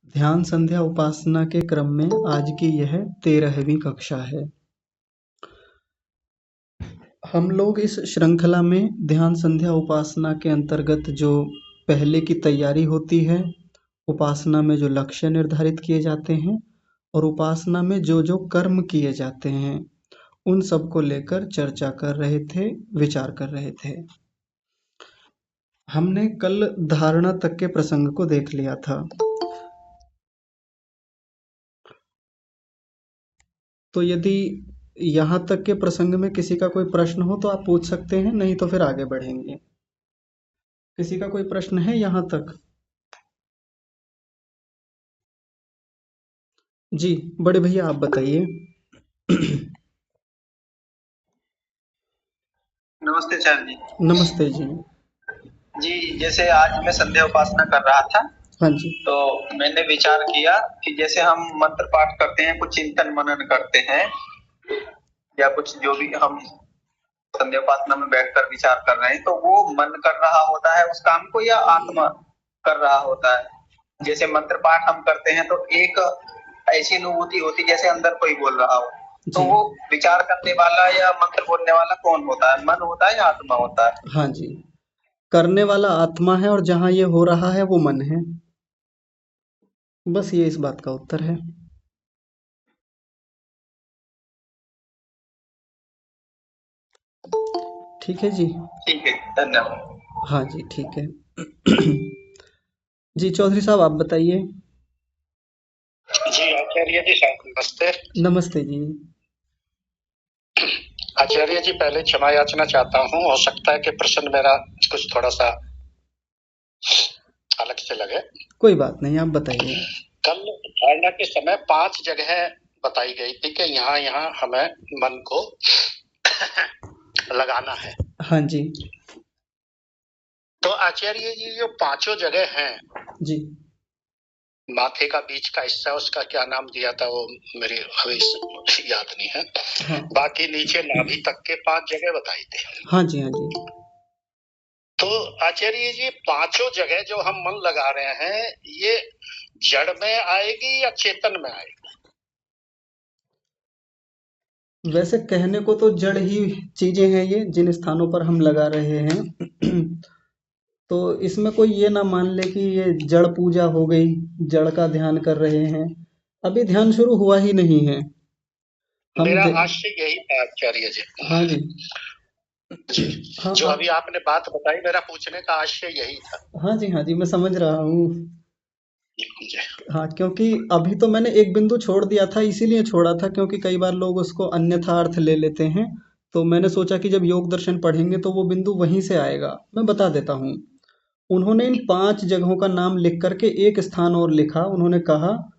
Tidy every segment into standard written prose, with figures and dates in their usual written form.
ध्यान संध्या उपासना के क्रम में आज की यह 13वीं कक्षा है। हम लोग इस श्रृंखला में ध्यान संध्या उपासना के अंतर्गत जो पहले की तैयारी होती है, उपासना में जो लक्ष्य निर्धारित किए जाते हैं और उपासना में जो जो कर्म किए जाते हैं, उन सब को लेकर चर्चा कर रहे थे, विचार कर रहे थे। हमने कल धारणा तक के प्रसंग को देख लिया था। तो यदि यहाँ तक के प्रसंग में किसी का कोई प्रश्न हो तो आप पूछ सकते हैं, नहीं तो फिर आगे बढ़ेंगे। किसी का कोई प्रश्न है यहाँ तक? जी बड़े भैया आप बताइए। नमस्ते सर जी। नमस्ते जी। जी जैसे आज मैं संध्या उपासना कर रहा था, हाँ जी। तो मैंने विचार किया कि जैसे हम मंत्र पाठ करते हैं, कुछ चिंतन मनन करते हैं, या कुछ जो भी हम संध्या उपासना में बैठकर विचार कर रहे हैं, तो वो मन कर रहा होता है उस काम को या आत्मा कर रहा होता है। जैसे मंत्र पाठ हम करते हैं तो एक ऐसी अनुभूति होती जैसे अंदर कोई बोल रहा हो, तो जी वो विचार करने वाला या मंत्र बोलने वाला कौन होता है, मन होता है या आत्मा होता है? हाँ जी, करने वाला आत्मा है और जहाँ ये हो रहा है वो मन है। बस ये इस बात का उत्तर है। ठीक है जी। ठीक है, धन्यवाद। हाँ जी ठीक है। जी चौधरी साहब आप बताइए। जी आचार्य जी साहब नमस्ते। नमस्ते जी। आचार्य जी पहले क्षमा याचना चाहता हूँ, हो सकता है कि प्रश्न मेरा कुछ थोड़ा सा अलग से लगे। कोई बात नहीं, आप बताइए। कल धारणा के समय 5 जगह बताई गई थी कि यहाँ यहाँ हमें मन को लगाना है। हाँ जी। तो आचार्य जी जो 5 जगह हैं, जी माथे का बीच का हिस्सा उसका क्या नाम दिया था वो मेरे अभी याद नहीं है। हाँ। बाकी नीचे नाभि तक के 5 जगह बताई थी। हाँ जी हाँ जी। तो आचार्य जी 5 जगह जो हम मन लगा रहे हैं, ये जड़ में आएगी या चेतन में आएगी? वैसे कहने को तो जड़ ही चीजें हैं ये, जिन स्थानों पर हम लगा रहे हैं। तो इसमें कोई ये ना मान ले कि ये जड़ पूजा हो गई, जड़ का ध्यान कर रहे हैं। अभी ध्यान शुरू हुआ ही नहीं है। मेरा आशय यही था आचार्य जी। हाँ जी। हाँ, जो अभी आपने बात बताई, मेरा पूछने का आशय यही था। हाँ जी मैं समझ रहा हूँ। हाँ क्योंकि अभी तो मैंने एक बिंदु छोड़ दिया था, इसीलिए छोड़ा था क्योंकि कई बार लोग उसको अन्यथा अर्थ ले लेते हैं। तो मैंने सोचा कि जब योग दर्शन पढ़ेंगे तो वो बिंदु वहीं से आएगा। मैं बता देता हूँ। उन्होंने इन 5 जगहों का नाम लिख करके एक स्थान और लिखा। उन्होंने कहा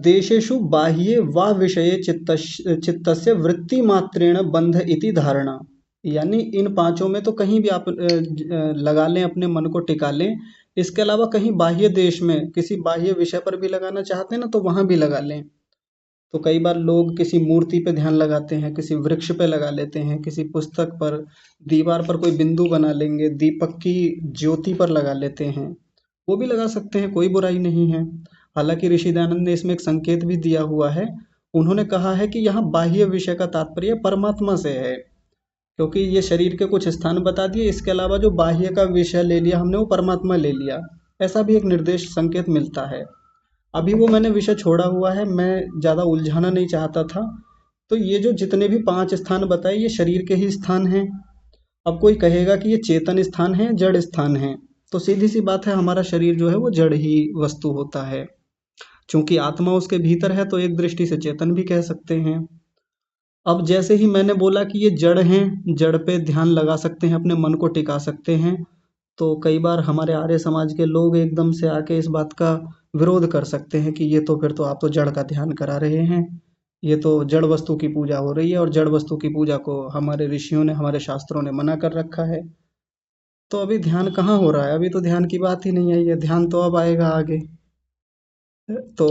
देशेषु बाह्ये वा विषये चित्तस्य वृत्ति मात्रेण बंध इति धारणा। यानी इन 5 में तो कहीं भी आप लगा लें, अपने मन को टिका लें। इसके अलावा कहीं बाह्य देश में किसी बाह्य विषय पर भी लगाना चाहते हैं ना, तो वहां भी लगा लें। तो कई बार लोग किसी मूर्ति पे ध्यान लगाते हैं, किसी वृक्ष पे लगा लेते हैं, किसी पुस्तक पर, दीवार पर कोई बिंदु बना लेंगे, दीपक की ज्योति पर लगा लेते हैं। वो भी लगा सकते हैं, कोई बुराई नहीं है। हालांकि ऋषि दयानंद ने इसमें एक संकेत भी दिया हुआ है। उन्होंने कहा है कि यहाँ बाह्य विषय का तात्पर्य परमात्मा से है, क्योंकि ये शरीर के कुछ स्थान बता दिए, इसके अलावा जो बाह्य का विषय ले लिया हमने वो परमात्मा ले लिया। ऐसा भी एक निर्देश संकेत मिलता है। अभी वो मैंने विषय छोड़ा हुआ है, मैं ज़्यादा उलझाना नहीं चाहता था। तो ये जो जितने भी 5 स्थान बताए ये शरीर के ही स्थान हैं। अब कोई कहेगा कि ये चेतन स्थान है, जड़ स्थान है, तो सीधी सी बात है, हमारा शरीर जो है वो जड़ ही वस्तु होता है। चूंकि आत्मा उसके भीतर है तो एक दृष्टि से चेतन भी कह सकते हैं। अब जैसे ही मैंने बोला कि ये जड़ हैं, जड़ पे ध्यान लगा सकते हैं, अपने मन को टिका सकते हैं, तो कई बार हमारे आर्य समाज के लोग एकदम से आके इस बात का विरोध कर सकते हैं कि ये तो फिर तो आप तो जड़ का ध्यान करा रहे हैं, ये तो जड़ वस्तु की पूजा हो रही है और जड़ वस्तु की पूजा को हमारे ऋषियों ने, हमारे शास्त्रों ने मना कर रखा है। तो अभी ध्यान कहाँ हो रहा है? अभी तो ध्यान की बात ही नहीं आई है। ध्यान तो अब आएगा आगे। तो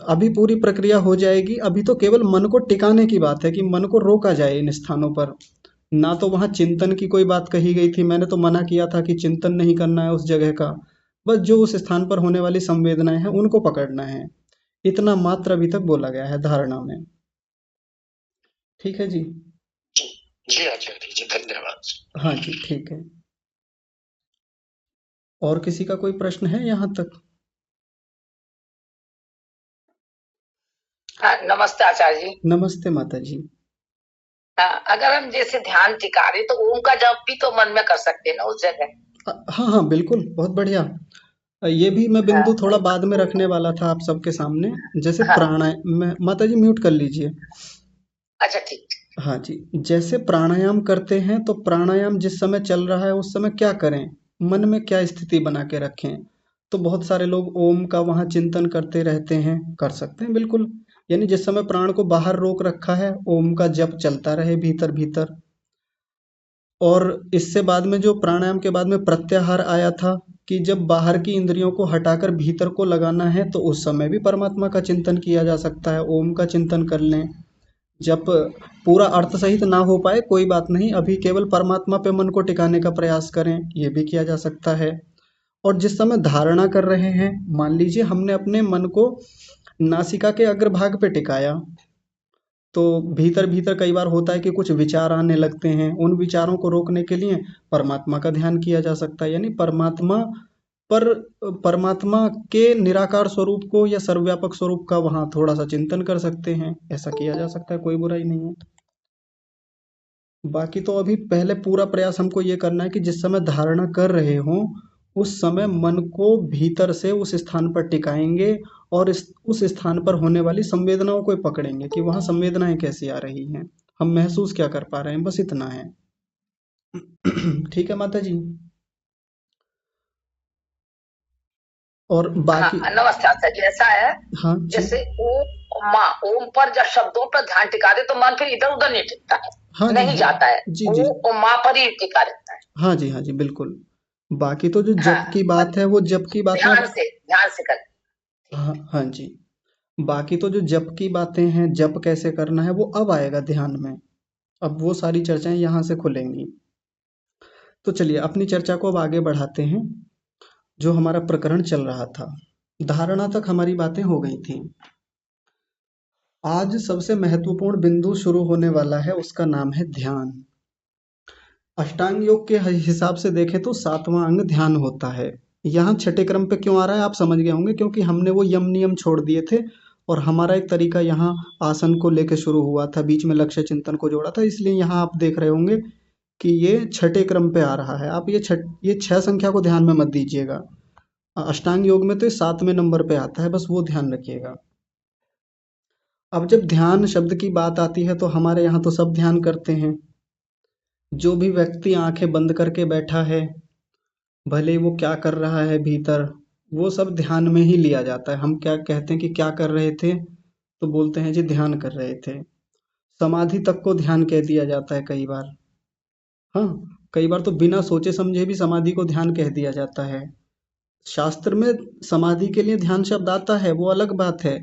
अभी पूरी प्रक्रिया हो जाएगी। अभी तो केवल मन को टिकाने की बात है कि मन को रोका जाए इन स्थानों पर। ना तो वहाँ चिंतन की कोई बात कही गई थी, मैंने तो मना किया था कि चिंतन नहीं करना है उस जगह का। बस जो उस स्थान पर होने वाली संवेदनाएं हैं उनको पकड़ना है। इतना मात्र अभी तक बोला गया है धारणा में। ठीक है जी। जी जी आचार्य जी, धन्यवाद। हाँ जी, ठीक है। और किसी का कोई प्रश्न है यहाँ तक? हाँ, नमस्ते आचार्य जी। नमस्ते माता जी। अगर हम जैसे ध्यान टिका रहे तो ओम का जप भी तो मन में कर सकते हैं ना उस जगह। हाँ हाँ बिल्कुल, बहुत बढ़िया। ये भी मैं हाँ, बिंदु थोड़ा बाद में रखने वाला था आप सबके सामने। जैसे हाँ, प्राणायाम, माता जी म्यूट कर लीजिए। अच्छा ठीक। हाँ जी, जैसे प्राणायाम करते हैं तो प्राणायाम जिस समय चल रहा है उस समय क्या करें, मन में क्या स्थिति बना के रखें। तो बहुत सारे लोग ओम का वहाँ चिंतन करते रहते हैं, कर सकते हैं बिल्कुल। यानी जिस समय प्राण को बाहर रोक रखा है, ओम का जप चलता रहे भीतर भीतर। और इससे बाद में जो प्राणायाम के बाद में प्रत्याहार आया था कि जब बाहर की इंद्रियों को हटाकर भीतर को लगाना है, तो उस समय भी परमात्मा का चिंतन किया जा सकता है, ओम का चिंतन कर लें। जब पूरा अर्थ सहित ना हो पाए कोई बात नहीं, अभी केवल परमात्मा पे मन को टिकाने का प्रयास करें, ये भी किया जा सकता है। और जिस समय धारणा कर रहे हैं, मान लीजिए हमने अपने मन को नासिका के अग्रभाग पे टिकाया, तो भीतर भीतर कई बार होता है कि कुछ विचार आने लगते हैं, उन विचारों को रोकने के लिए परमात्मा का ध्यान किया जा सकता है। यानी पर परमात्मा के निराकार स्वरूप को या सर्वव्यापक स्वरूप का वहाँ थोड़ा सा चिंतन कर सकते हैं, ऐसा किया जा सकता है, कोई बुराई नहीं है। बाकी तो अभी पहले पूरा प्रयास हमको ये करना है कि जिस समय धारणा कर रहे हों उस समय मन को भीतर से उस स्थान पर टिकाएंगे और उस स्थान पर होने वाली संवेदनाओं को पकड़ेंगे कि वहाँ संवेदनाएं कैसी आ रही हैं, हम महसूस क्या कर पा रहे हैं, बस इतना है। ठीक है माता जी। और हाँ, बाकी नमस्ते आचार्य जी। ऐसा है हाँ जी। जैसे ओम पर जब शब्दों पर ध्यान टिका दे तो मन फिर इधर उधर नहीं टिकता है, हाँ जी नहीं हाँ जाता है, जी जी। वो माँ पर ही टिका रहता है। हाँ जी बिल्कुल। बाकी तो जो हाँ, जप की बात है वो जप की बातें अब ध्यान से कर। हाँ हाँ जी। बाकी तो जो जप की बातें हैं, जप कैसे करना है वो अब आएगा ध्यान में। अब वो सारी चर्चाएं यहाँ से खुलेंगी। तो चलिए अपनी चर्चा को अब आगे बढ़ाते हैं। जो हमारा प्रकरण चल रहा था, धारणा तक हमारी बातें हो गई थी। आज सबसे महत्वपूर्ण बिंदु शुरू होने वाला है, उसका नाम है ध्यान। अष्टांग योग के हिसाब से देखें तो सातवां अंग ध्यान होता है। यहाँ छठे क्रम पे क्यों आ रहा है आप समझ गए होंगे, क्योंकि हमने वो यम नियम छोड़ दिए थे और हमारा एक तरीका यहाँ आसन को लेके शुरू हुआ था, बीच में लक्ष्य चिंतन को जोड़ा था, इसलिए यहाँ आप देख रहे होंगे कि ये छठे क्रम पे आ रहा है। आप ये छह संख्या को ध्यान में मत दीजिएगा। अष्टांग योग में तो ये सातवें नंबर पे आता है, बस वो ध्यान रखिएगा। अब जब ध्यान शब्द की बात आती है तो हमारे यहाँ तो सब ध्यान करते हैं। जो भी व्यक्ति आंखें बंद करके बैठा है, भले ही वो क्या कर रहा है भीतर, वो सब ध्यान में ही लिया जाता है। हम क्या कहते हैं कि क्या कर रहे थे, तो बोलते हैं जी ध्यान कर रहे थे। समाधि तक को ध्यान कह दिया जाता है कई बार। हाँ, कई बार तो बिना सोचे समझे भी समाधि को ध्यान कह दिया जाता है। शास्त्र में समाधि के लिए ध्यान शब्द आता है, वो अलग बात है,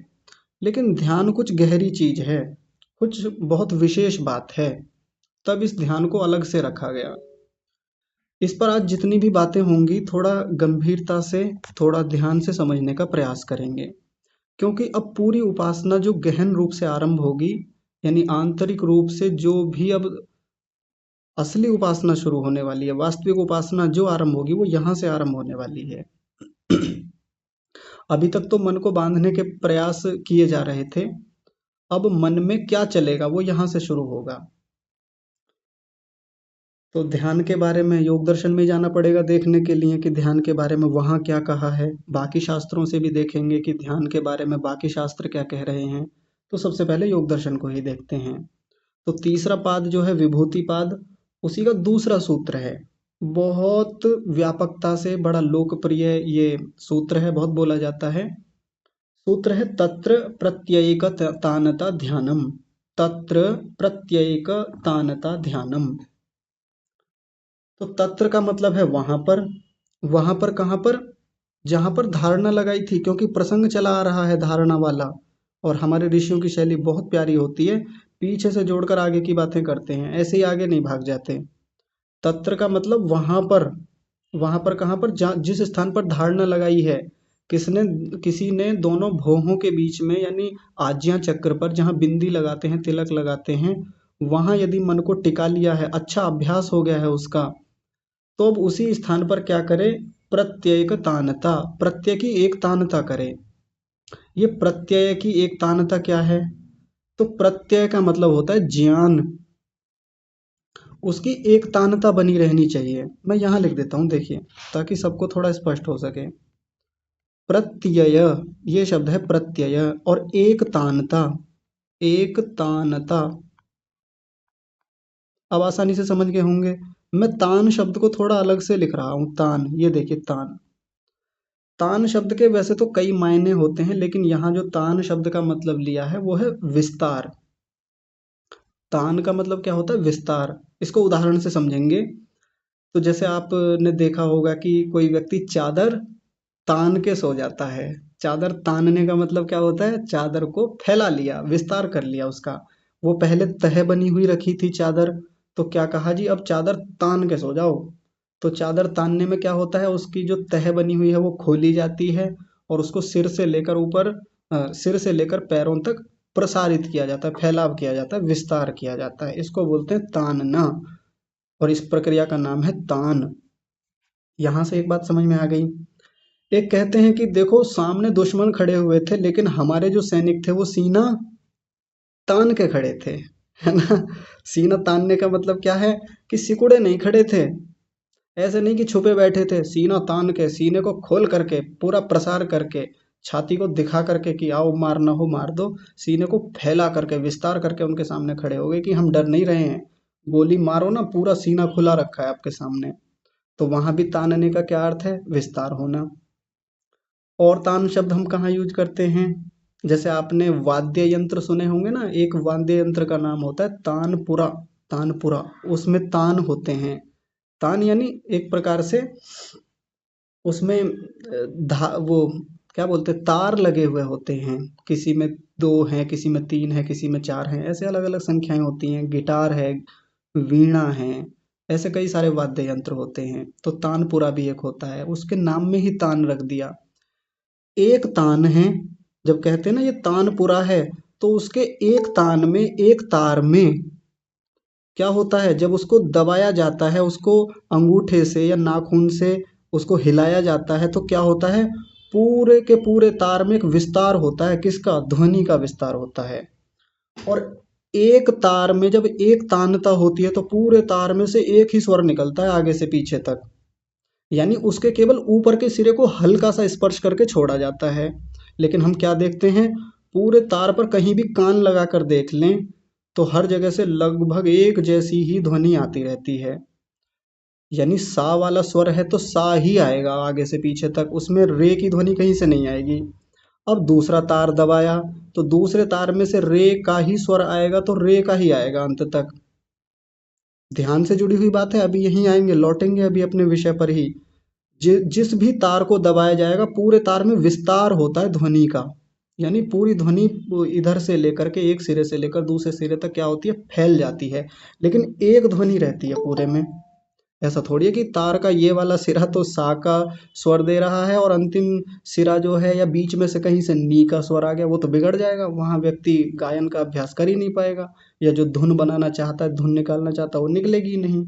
लेकिन ध्यान कुछ गहरी चीज है, कुछ बहुत विशेष बात है, तब इस ध्यान को अलग से रखा गया। इस पर आज जितनी भी बातें होंगी थोड़ा गंभीरता से, थोड़ा ध्यान से समझने का प्रयास करेंगे, क्योंकि अब पूरी उपासना जो गहन रूप से आरंभ होगी, यानी आंतरिक रूप से जो भी अब असली उपासना शुरू होने वाली है, वास्तविक उपासना जो आरंभ होगी वो यहाँ से आरंभ होने वाली है। अभी तक तो मन को बांधने के प्रयास किए जा रहे थे, अब मन में क्या चलेगा वो यहाँ से शुरू होगा। तो ध्यान के बारे में योग दर्शन में जाना पड़ेगा देखने के लिए कि ध्यान के बारे में वहाँ क्या कहा है। बाकी शास्त्रों से भी देखेंगे कि ध्यान के बारे में बाकी शास्त्र क्या कह रहे हैं। तो सबसे पहले योग दर्शन को ही देखते हैं। तो तीसरा पाद जो है विभूति पाद, उसी का दूसरा सूत्र है। बहुत व्यापकता से बड़ा लोकप्रिय ये सूत्र है, बहुत बोला जाता है। सूत्र है तत्र प्रत्ययिक तानता ध्यानम। तत्र प्रत्ययिक तानता ध्यानम। तो तत्र का मतलब है वहां पर कहाँ पर, जहां पर धारणा लगाई थी, क्योंकि प्रसंग चला आ रहा है धारणा वाला, और हमारे ऋषियों की शैली बहुत प्यारी होती है, पीछे से जोड़कर आगे की बातें करते हैं, ऐसे ही आगे नहीं भाग जाते। तत्र का मतलब वहां पर, वहां पर कहाँ पर, जिस स्थान पर धारणा लगाई है, किसी ने दोनों भौहों के बीच में यानी आज्ञा चक्र पर जहाँ बिंदी लगाते हैं, तिलक लगाते हैं, वहां यदि मन को टिका लिया है, अच्छा अभ्यास हो गया है उसका, तो अब उसी स्थान पर क्या करे, प्रत्यय तानता, प्रत्यय की एक तानता करे। ये प्रत्यय की एक तानता क्या है, तो प्रत्यय का मतलब होता है ज्ञान, उसकी एक तानता बनी रहनी चाहिए। मैं यहाँ लिख देता हूँ, देखिए, ताकि सबको थोड़ा स्पष्ट हो सके। प्रत्यय, ये शब्द है प्रत्यय, और एक तानता, एक तानता, अब आसानी से समझ गए होंगे। मैं तान शब्द को थोड़ा अलग से लिख रहा हूँ, तान, ये देखिए तान। तान शब्द के वैसे तो कई मायने होते हैं, लेकिन यहाँ जो तान शब्द का मतलब लिया है वो है विस्तार। तान का मतलब क्या होता है, विस्तार। इसको उदाहरण से समझेंगे तो जैसे आपने देखा होगा कि कोई व्यक्ति चादर तान के सो जाता है। चादर तानने का मतलब क्या होता है, चादर को फैला लिया, विस्तार कर लिया उसका। वो पहले तह बनी हुई रखी थी चादर, तो क्या कहा जी, अब चादर तान के सो जाओ। तो चादर तानने में क्या होता है, उसकी जो तह बनी हुई है वो खोली जाती है, और उसको सिर से लेकर ऊपर, सिर से लेकर पैरों तक प्रसारित किया जाता है, फैलाव किया जाता है, विस्तार किया जाता है। इसको बोलते हैं तानना, और इस प्रक्रिया का नाम है तान। यहां से एक बात समझ में आ गई। एक कहते हैं कि देखो, सामने दुश्मन खड़े हुए थे, लेकिन हमारे जो सैनिक थे वो सीना तान के खड़े थे, है ना। सीना तानने का मतलब क्या है, कि सिकुड़े नहीं खड़े थे, ऐसे नहीं कि छुपे बैठे थे, सीना तान के, सीने को खोल करके, पूरा प्रसार करके, छाती को दिखा करके कि आओ मारना हो मार दो, सीने को फैला करके, विस्तार करके उनके सामने खड़े हो गए कि हम डर नहीं रहे हैं, गोली मारो ना, पूरा सीना खुला रखा है आपके सामने। तो वहां भी तानने का क्या अर्थ है, विस्तार होना। और तान शब्द हम कहाँ यूज करते हैं, जैसे आपने वाद्य यंत्र सुने होंगे ना, एक वाद्य यंत्र का नाम होता है तानपुरा। तानपुरा, उसमें तान होते हैं। तान यानी एक प्रकार से उसमें वो क्या बोलते हैं, तार लगे हुए होते हैं, किसी में 2 हैं, किसी में 3 है, किसी में 4 हैं, ऐसे अलग अलग संख्याएं होती हैं। गिटार है, वीणा है, ऐसे कई सारे वाद्य यंत्र होते हैं। तो तानपुरा भी एक होता है, उसके नाम में ही तान रख दिया। एक तान है, जब कहते हैं ना ये तानपुरा है, तो उसके एक तान में, एक तार में क्या होता है, जब उसको दबाया जाता है, उसको अंगूठे से या नाखून से उसको हिलाया जाता है, तो क्या होता है, पूरे के पूरे तार में एक विस्तार होता है, किसका, ध्वनि का विस्तार होता है। और एक तार में जब एक तानता होती है, तो पूरे तार में से एक ही स्वर निकलता है आगे से पीछे तक, यानी उसके केवल ऊपर के सिरे को हल्का सा स्पर्श करके छोड़ा जाता है। लेकिन हम क्या देखते हैं, पूरे तार पर कहीं भी कान लगा कर देख लें, तो हर जगह से लगभग एक जैसी ही ध्वनि आती रहती है। यानी सा वाला स्वर है तो सा ही आएगा आगे से पीछे तक, उसमें रे की ध्वनि कहीं से नहीं आएगी। अब दूसरा तार दबाया, तो दूसरे तार में से रे का ही स्वर आएगा, तो रे का ही आएगा अंत तक। ध्यान से जुड़ी हुई बात है, अभी यहीं आएंगे, लौटेंगे अभी अपने विषय पर ही। जिस भी तार को दबाया जाएगा, पूरे तार में विस्तार होता है ध्वनि का, यानी पूरी ध्वनि इधर से लेकर के, एक सिरे से लेकर दूसरे सिरे तक क्या होती है, फैल जाती है, लेकिन एक ध्वनि रहती है पूरे में। ऐसा थोड़ी है कि तार का ये वाला सिरा तो सा का स्वर दे रहा है, और अंतिम सिरा जो है या बीच में से कहीं से नी का स्वर आ गया, वो तो बिगड़ जाएगा, वहां व्यक्ति गायन का अभ्यास कर ही नहीं पाएगा, या जो धुन बनाना चाहता है, धुन निकालना चाहता है, वो निकलेगी ही नहीं।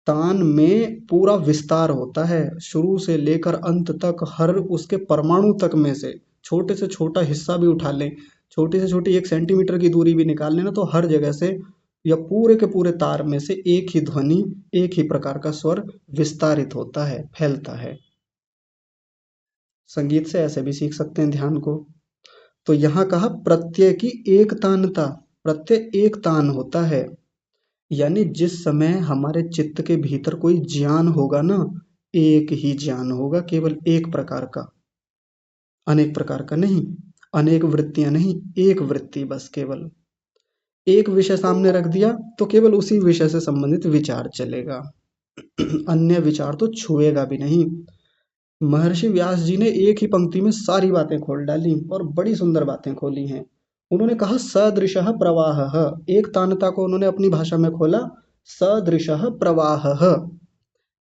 तान में पूरा विस्तार होता है, शुरू से लेकर अंत तक, हर उसके परमाणु तक में से छोटा हिस्सा भी उठा लें, छोटी से छोटी 1 सेंटीमीटर की दूरी भी निकाल लेना, तो हर जगह से या पूरे के पूरे तार में से एक ही ध्वनि, एक ही प्रकार का स्वर विस्तारित होता है, फैलता है। संगीत से ऐसे भी सीख सकते हैं ध्यान को। तो यहाँ कहा प्रत्यय की एक तानता, प्रत्यय एक तान होता है, यानी जिस समय हमारे चित्त के भीतर कोई ज्ञान होगा ना, एक ही ज्ञान होगा, केवल एक प्रकार का, अनेक प्रकार का नहीं, अनेक वृत्तियां नहीं, एक वृत्ति बस, केवल एक विषय सामने रख दिया तो केवल उसी विषय से संबंधित विचार चलेगा, अन्य विचार तो छुएगा भी नहीं। महर्षि व्यास जी ने एक ही पंक्ति में सारी बातें खोल डाली, और बड़ी सुंदर बातें खोली हैं। उन्होंने कहा सदृशः प्रवाहः, एक तानता को उन्होंने अपनी भाषा में खोला, सदृशः प्रवाहः,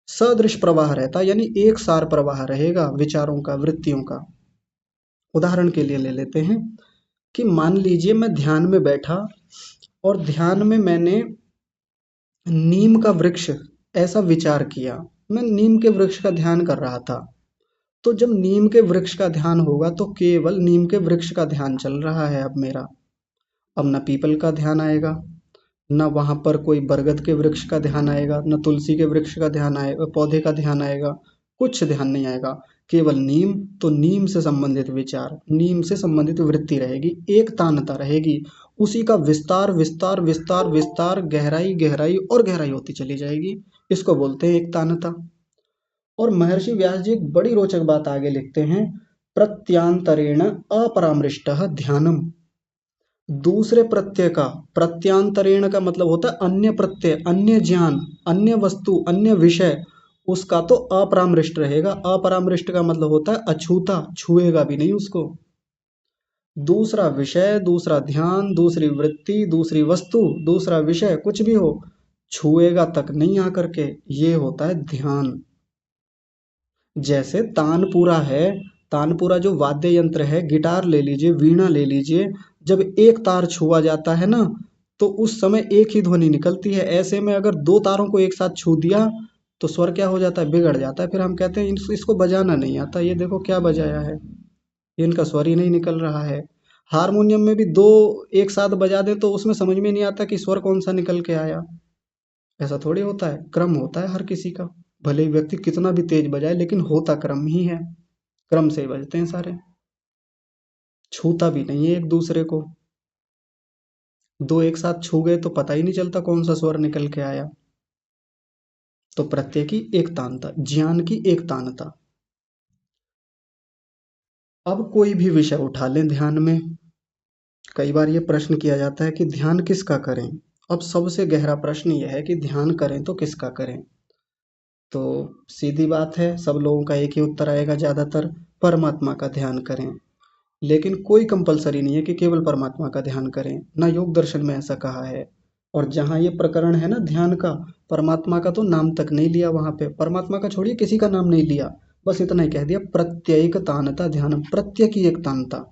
सदृश प्रवाह रहता, यानी एक सार प्रवाह रहेगा विचारों का, वृत्तियों का। उदाहरण के लिए ले लेते हैं कि मान लीजिए मैं ध्यान में बैठा और ध्यान में मैंने नीम का वृक्ष ऐसा विचार किया, मैं नीम के वृक्ष का ध्यान कर रहा था। तो जब नीम के वृक्ष का ध्यान होगा तो केवल नीम के वृक्ष का ध्यान चल रहा है अब मेरा। अब न पीपल का ध्यान आएगा, न वहां पर कोई बरगद के वृक्ष का ध्यान आएगा, न तुलसी के वृक्ष का ध्यान आएगा, पौधे का ध्यान आएगा, कुछ ध्यान नहीं आएगा। केवल नीम, तो नीम से संबंधित विचार, नीम से संबंधित वृत्ति रहेगी, एक तानता रहेगी। उसी का विस्तार विस्तार विस्तार विस्तार, गहराई गहराई और गहराई होती चली जाएगी। इसको बोलते हैं एक तानता। और महर्षि व्यास जी एक बड़ी रोचक बात आगे लिखते हैं, प्रत्यांतरेण अपरामृष्टः ध्यानम। दूसरे प्रत्यय का, प्रत्यांतरेण का मतलब होता है अन्य प्रत्यय, अन्य ज्ञान, अन्य वस्तु, अन्य विषय, उसका तो अपरामृष्ट रहेगा। अपरामृष्ट का मतलब होता है अछूता, छुएगा भी नहीं उसको। दूसरा विषय, दूसरा ध्यान, दूसरी वृत्ति, दूसरी वस्तु, दूसरा विषय, कुछ भी हो, छुएगा तक नहीं आकर के, ये होता है ध्यान। जैसे तानपुरा है, तानपुरा जो वाद्य यंत्र है, गिटार ले लीजिए, वीणा ले लीजिए, जब एक तार छुआ जाता है ना तो उस समय एक ही ध्वनि निकलती है। ऐसे में अगर दो तारों को एक साथ छू दिया तो स्वर क्या हो जाता है, बिगड़ जाता है। फिर हम कहते हैं इसको बजाना नहीं आता, ये देखो क्या बजाया है, ये इनका स्वर ही नहीं निकल रहा है। हारमोनियम में भी दो एक साथ बजा दे तो उसमें समझ में नहीं आता कि स्वर कौन सा निकल के आया। ऐसा थोड़ी होता है, क्रम होता है हर किसी का। भले ही व्यक्ति कितना भी तेज बजाए, लेकिन होता क्रम ही है, क्रम से ही बजते हैं सारे। छूता भी नहीं है एक दूसरे को, दो एक साथ छू गए तो पता ही नहीं चलता कौन सा स्वर निकल के आया। तो प्रत्यय की एक तानता, ज्ञान की एक तानता। अब कोई भी विषय उठा लें ध्यान में, कई बार ये प्रश्न किया जाता है कि ध्यान किसका करें। अब सबसे गहरा प्रश्न यह है कि ध्यान करें तो किसका करें। तो सीधी बात है, सब लोगों का एक ही उत्तर आएगा ज्यादातर, परमात्मा का ध्यान करें। लेकिन कोई कंपलसरी नहीं है कि केवल परमात्मा का ध्यान करें, ना योग दर्शन में ऐसा कहा है। और जहाँ ये प्रकरण है ना ध्यान का, परमात्मा का तो नाम तक नहीं लिया वहां पे, परमात्मा का छोड़िए किसी का नाम नहीं लिया, बस इतना ही कह दिया, प्रत्ययिक तानता ध्यान, प्रत्यय की एक तानता,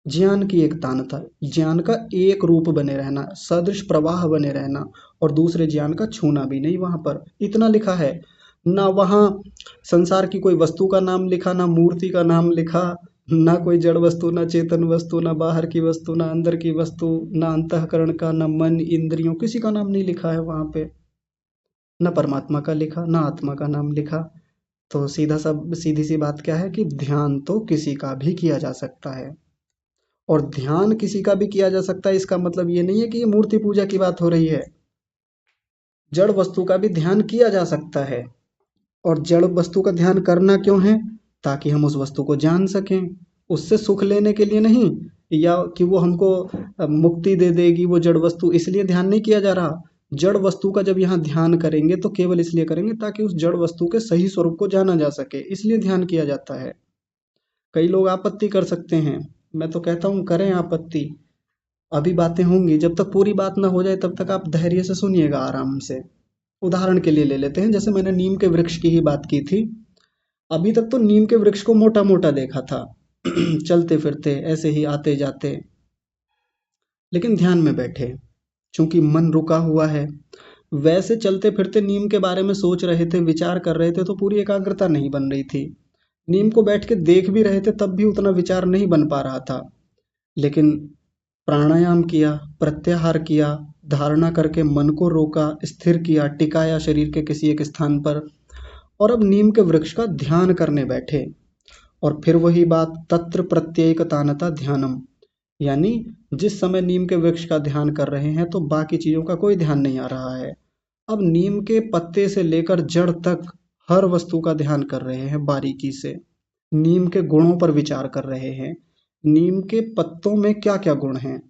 ज्ञान की एक तानता, ज्ञान का एक रूप बने रहना, सदृश प्रवाह बने रहना, और दूसरे ज्ञान का छूना भी नहीं। वहां पर इतना लिखा है, ना वहां संसार की कोई वस्तु का नाम लिखा, ना मूर्ति का नाम लिखा, ना कोई जड़ वस्तु, ना चेतन वस्तु, ना बाहर की वस्तु, ना अंदर की वस्तु, ना अंतःकरण का, ना मन इंद्रियों, किसी का नाम नहीं लिखा है वहां पे। ना परमात्मा का लिखा, ना आत्मा का नाम लिखा। तो सीधी सी बात क्या है कि ध्यान तो किसी का भी किया जा सकता है। और ध्यान किसी का भी किया जा सकता है, इसका मतलब ये नहीं है कि ये मूर्ति पूजा की बात हो रही है। जड़ वस्तु का भी ध्यान किया जा सकता है। और जड़ वस्तु का ध्यान करना क्यों है, ताकि हम उस वस्तु को जान सकें, उससे सुख लेने के लिए नहीं, या कि वो हमको मुक्ति दे देगी वो जड़ वस्तु, इसलिए ध्यान नहीं किया जा रहा। जड़ वस्तु का जब यहाँ ध्यान करेंगे तो केवल इसलिए करेंगे ताकि उस जड़ वस्तु के सही स्वरूप को जाना जा सके, इसलिए ध्यान किया जाता है। कई लोग आपत्ति कर सकते हैं, मैं तो कहता हूँ करें आपत्ति, अभी बातें होंगी, जब तक पूरी बात ना हो जाए तब तक आप धैर्य से सुनिएगा आराम से। उदाहरण के लिए ले लेते हैं, जैसे मैंने नीम के वृक्ष की ही बात की थी। अभी तक तो नीम के वृक्ष को मोटा मोटा देखा था चलते फिरते ऐसे ही आते जाते, लेकिन ध्यान में बैठे, चूंकि मन रुका हुआ है, वैसे चलते फिरते नीम के बारे में सोच रहे थे, विचार कर रहे थे, तो पूरी एकाग्रता नहीं बन रही थी। नीम को बैठ के देख भी रहे थे तब भी उतना विचार नहीं बन पा रहा था। लेकिन प्राणायाम किया, प्रत्याहार किया, धारणा करके मन को रोका, स्थिर किया, टिकाया शरीर के किसी एक स्थान पर, और अब नीम के वृक्ष का ध्यान करने बैठे। और फिर वही बात, तत्र प्रत्येकतानता ध्यानम, यानी जिस समय नीम के वृक्ष का ध्यान कर रहे हैं तो बाकी चीजों का कोई ध्यान नहीं आ रहा है। अब नीम के पत्ते से लेकर जड़ तक हर वस्तु का ध्यान कर रहे हैं बारीकी से, नीम के गुणों पर विचार कर रहे हैं, नीम के पत्तों में क्या क्या गुण हैं,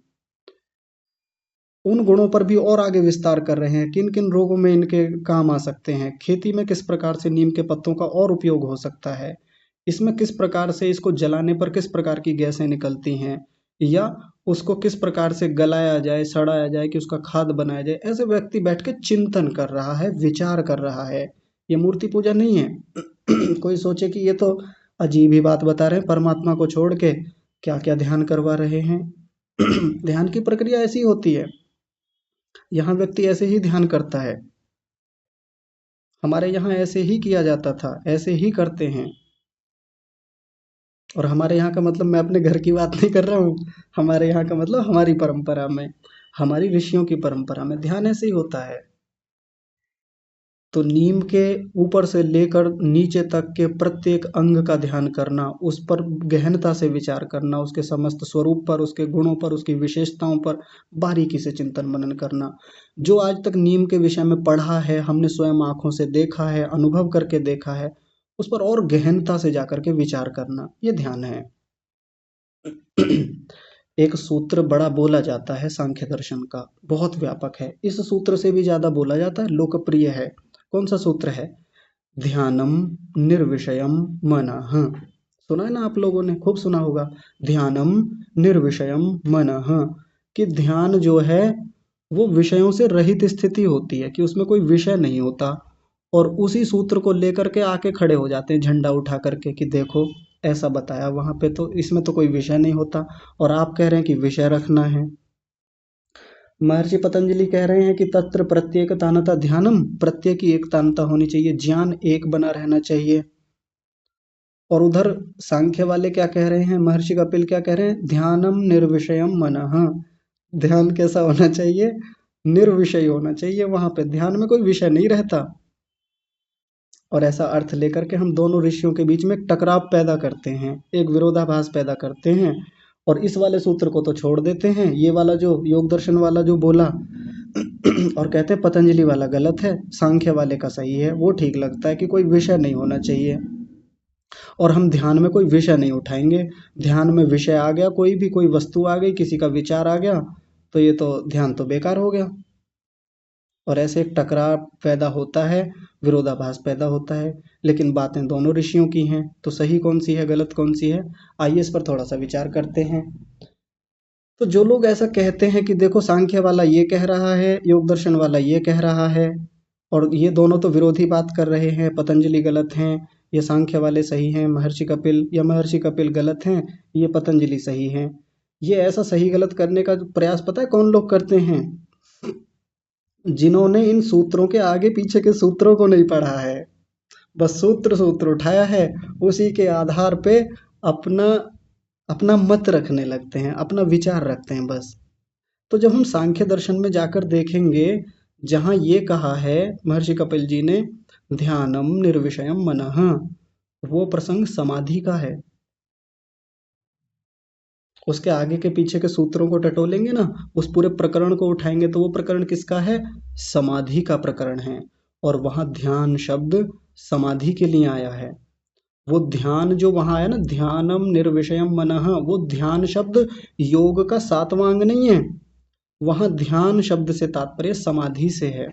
उन गुणों पर भी और आगे विस्तार कर रहे हैं, किन किन रोगों में इनके काम आ सकते हैं, खेती में किस प्रकार से नीम के पत्तों का और उपयोग हो सकता है, इसमें किस प्रकार से इसको जलाने पर किस प्रकार की गैसें निकलती हैं, या उसको किस प्रकार से गलाया जाए, सड़ाया जाए कि उसका खाद बनाया जाए। ऐसे व्यक्ति बैठ के चिंतन कर रहा है, विचार कर रहा है, ये मूर्ति पूजा नहीं है। कोई सोचे कि ये तो अजीब ही बात बता रहे हैं, परमात्मा को छोड़ के क्या क्या ध्यान करवा रहे हैं। ध्यान की प्रक्रिया ऐसी होती है, यहाँ व्यक्ति ऐसे ही ध्यान करता है, हमारे यहाँ ऐसे ही किया जाता था, ऐसे ही करते हैं। और हमारे यहाँ का मतलब मैं अपने घर की बात नहीं कर रहा हूँ, हमारे यहाँ का मतलब हमारी परंपरा में, हमारी ऋषियों की परंपरा में ध्यान ऐसे ही होता है। तो नीम के ऊपर से लेकर नीचे तक के प्रत्येक अंग का ध्यान करना, उस पर गहनता से विचार करना, उसके समस्त स्वरूप पर, उसके गुणों पर, उसकी विशेषताओं पर बारीकी से चिंतन मनन करना। जो आज तक नीम के विषय में पढ़ा है, हमने स्वयं आंखों से देखा है, अनुभव करके देखा है, उस पर और गहनता से जाकर के विचार करना, ये ध्यान है। एक सूत्र बड़ा बोला जाता है सांख्य दर्शन का, बहुत व्यापक है, इस सूत्र से भी ज्यादा बोला जाता है, लोकप्रिय है। कौन सा सूत्र है? ध्यानम निर्विषयम मनः। सुना है ना आप लोगों ने, खूब सुना होगा, ध्यानम निर्विषयम मनः, कि ध्यान जो है वो विषयों से रहित स्थिति होती है, कि उसमें कोई विषय नहीं होता। और उसी सूत्र को लेकर के आके खड़े हो जाते हैं झंडा उठा करके कि देखो ऐसा बताया वहां पे, तो इसमें तो कोई विषय नहीं होता, और आप कह रहे हैं कि विषय रखना है। महर्षि पतंजलि कह रहे हैं कि तत्र प्रत्येक तानता ध्यानम, प्रत्येक की एक तानता होनी चाहिए, ज्ञान एक बना रहना चाहिए। और उधर सांख्य वाले क्या कह रहे हैं, महर्षि कपिल क्या कह रहे हैं, ध्यानम निर्विषयम मनः। ध्यान कैसा होना चाहिए? निर्विषय होना चाहिए, वहां पे ध्यान में कोई विषय नहीं रहता। और ऐसा अर्थ लेकर के हम दोनों ऋषियों के बीच में एक टकराव पैदा करते हैं, एक विरोधाभास पैदा करते हैं, और इस वाले सूत्र को तो छोड़ देते हैं, ये वाला जो योग दर्शन वाला जो बोला, और कहते हैं पतंजलि वाला गलत है, सांख्य वाले का सही है। वो ठीक लगता है कि कोई विषय नहीं होना चाहिए, और हम ध्यान में कोई विषय नहीं उठाएंगे। ध्यान में विषय आ गया, कोई भी कोई वस्तु आ गई, किसी का विचार आ गया, तो ये तो ध्यान तो बेकार हो गया। और ऐसे एक टकराव पैदा होता है, विरोधाभास पैदा होता है। लेकिन बातें दोनों ऋषियों की हैं, तो सही कौन सी है, गलत कौन सी है? आइए इस पर थोड़ा सा विचार करते हैं। तो जो लोग ऐसा कहते हैं कि देखो सांख्य वाला ये कह रहा है, योग दर्शन वाला ये कह रहा है, और ये दोनों तो विरोधी बात कर रहे हैं, पतंजलि गलत हैं, ये सांख्य वाले सही हैं, महर्षि कपिल गलत हैं, ये पतंजलि सही हैं। ये ऐसा सही गलत करने का प्रयास पता है कौन लोग करते हैं? जिन्होंने इन सूत्रों के आगे पीछे के सूत्रों को नहीं पढ़ा है, बस सूत्र उठाया है, उसी के आधार पे अपना अपना मत रखने लगते हैं, अपना विचार रखते हैं बस। तो जब हम सांख्य दर्शन में जाकर देखेंगे, जहाँ ये कहा है महर्षि कपिल जी ने, ध्यानम निर्विषयम मनः, वो प्रसंग समाधि का है। उसके आगे के पीछे के सूत्रों को टटोलेंगे ना, उस पूरे प्रकरण को उठाएंगे, तो वो प्रकरण किसका है? समाधि का प्रकरण है। और वहां ध्यान शब्द समाधि के लिए आया है। वो ध्यान जो वहां आया ना, ध्यानम निर्विषयम मनः, वो ध्यान शब्द योग का 7वां अंग नहीं है, वहां ध्यान शब्द से तात्पर्य समाधि से है।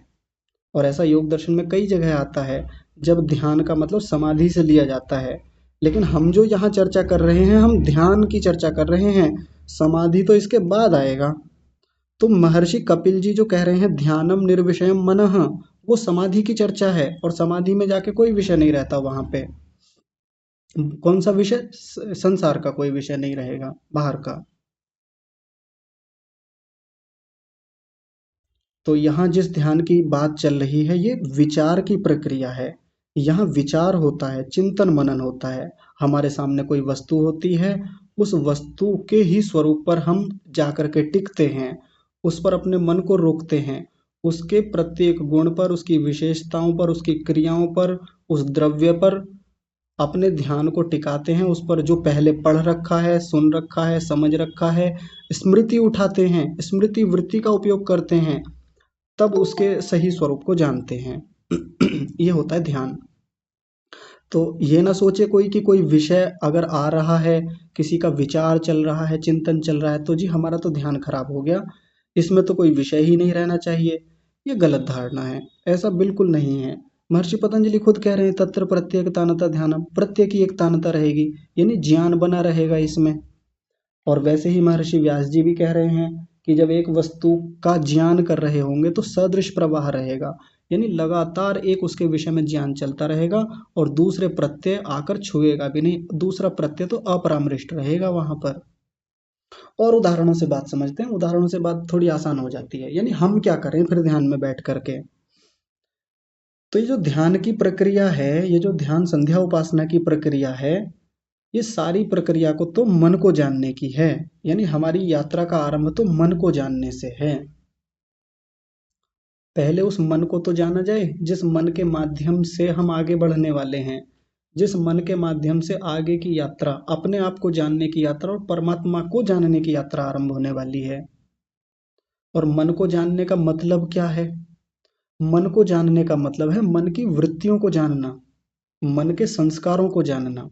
और ऐसा योग दर्शन में कई जगह आता है, जब ध्यान का मतलब समाधि से लिया जाता है। लेकिन हम जो यहाँ चर्चा कर रहे हैं, हम ध्यान की चर्चा कर रहे हैं, समाधि तो इसके बाद आएगा। तो महर्षि कपिल जी जो कह रहे हैं ध्यानम निर्विषयम मनः, वो समाधि की चर्चा है, और समाधि में जाके कोई विषय नहीं रहता वहां पे। कौन सा विषय? संसार का कोई विषय नहीं रहेगा, बाहर का। तो यहाँ जिस ध्यान की बात चल रही है, ये विचार की प्रक्रिया है। यहाँ विचार होता है, चिंतन मनन होता है। हमारे सामने कोई वस्तु होती है, उस वस्तु के ही स्वरूप पर हम जाकर के टिकते हैं, उस पर अपने मन को रोकते हैं, उसके प्रत्येक गुण पर, उसकी विशेषताओं पर, उसकी क्रियाओं पर, उस द्रव्य पर अपने ध्यान को टिकाते हैं। उस पर जो पहले पढ़ रखा है, सुन रखा है, समझ रखा है, स्मृति उठाते हैं, स्मृति वृत्ति का उपयोग करते हैं, तब उसके सही स्वरूप को जानते हैं। ये होता है ध्यान। तो ये ना सोचे कोई कि कोई विषय अगर आ रहा है, किसी का विचार चल रहा है, चिंतन चल रहा है, तो जी हमारा तो ध्यान खराब हो गया, इसमें तो कोई विषय ही नहीं रहना चाहिए। ये गलत धारणा है, ऐसा बिल्कुल नहीं है। महर्षि पतंजलि खुद कह रहे हैं तत्र प्रत्येक तानता ध्यानम, प्रत्येक की एक तानता रहेगी, यानी ज्ञान बना रहेगा इसमें। और वैसे ही महर्षि व्यास जी भी कह रहे हैं कि जब एक वस्तु का ज्ञान कर रहे होंगे तो सदृश प्रवाह रहेगा, यानी लगातार एक उसके विषय में ज्ञान चलता रहेगा और दूसरे प्रत्यय आकर छुएगा भी नहीं, दूसरा प्रत्यय तो अपरामृष्ट रहेगा वहां पर। और उदाहरणों से बात समझते हैं, उदाहरणों से बात थोड़ी आसान हो जाती है। यानी हम क्या करें फिर ध्यान में बैठ करके, तो ये जो ध्यान की प्रक्रिया है, ये जो ध्यान संध्या उपासना की प्रक्रिया है, ये सारी प्रक्रिया को तो मन को जानने की है। यानी हमारी यात्रा का आरंभ तो मन को जानने से है। पहले उस मन को तो जाना जाए जिस मन के माध्यम से हम आगे बढ़ने वाले हैं, जिस मन के माध्यम से आगे की यात्रा, अपने आप को जानने की यात्रा और परमात्मा को जानने की यात्रा आरंभ होने वाली है। और मन को जानने का मतलब क्या है? मन को जानने का मतलब है मन की वृत्तियों को जानना, मन के संस्कारों को जानना।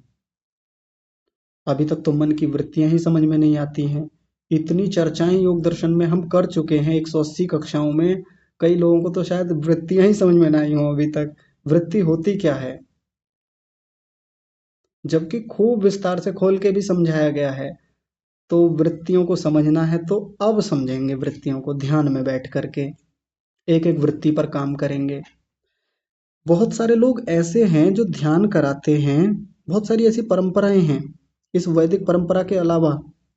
अभी तक तो मन की वृत्तियां ही समझ में नहीं आती हैं। इतनी चर्चाएं योग दर्शन में हम कर चुके हैं 180 कक्षाओं में, कई लोगों को तो शायद वृत्तियां ही समझ में ना आई हो अभी तक। वृत्ति होती क्या है, जबकि खूब विस्तार से खोल के भी समझाया गया है। तो वृत्तियों को समझना है तो अब समझेंगे वृत्तियों को, ध्यान में बैठ करके एक एक वृत्ति पर काम करेंगे। बहुत सारे लोग ऐसे हैं जो ध्यान कराते हैं, बहुत सारी ऐसी परंपराएं हैं इस वैदिक परंपरा के अलावा।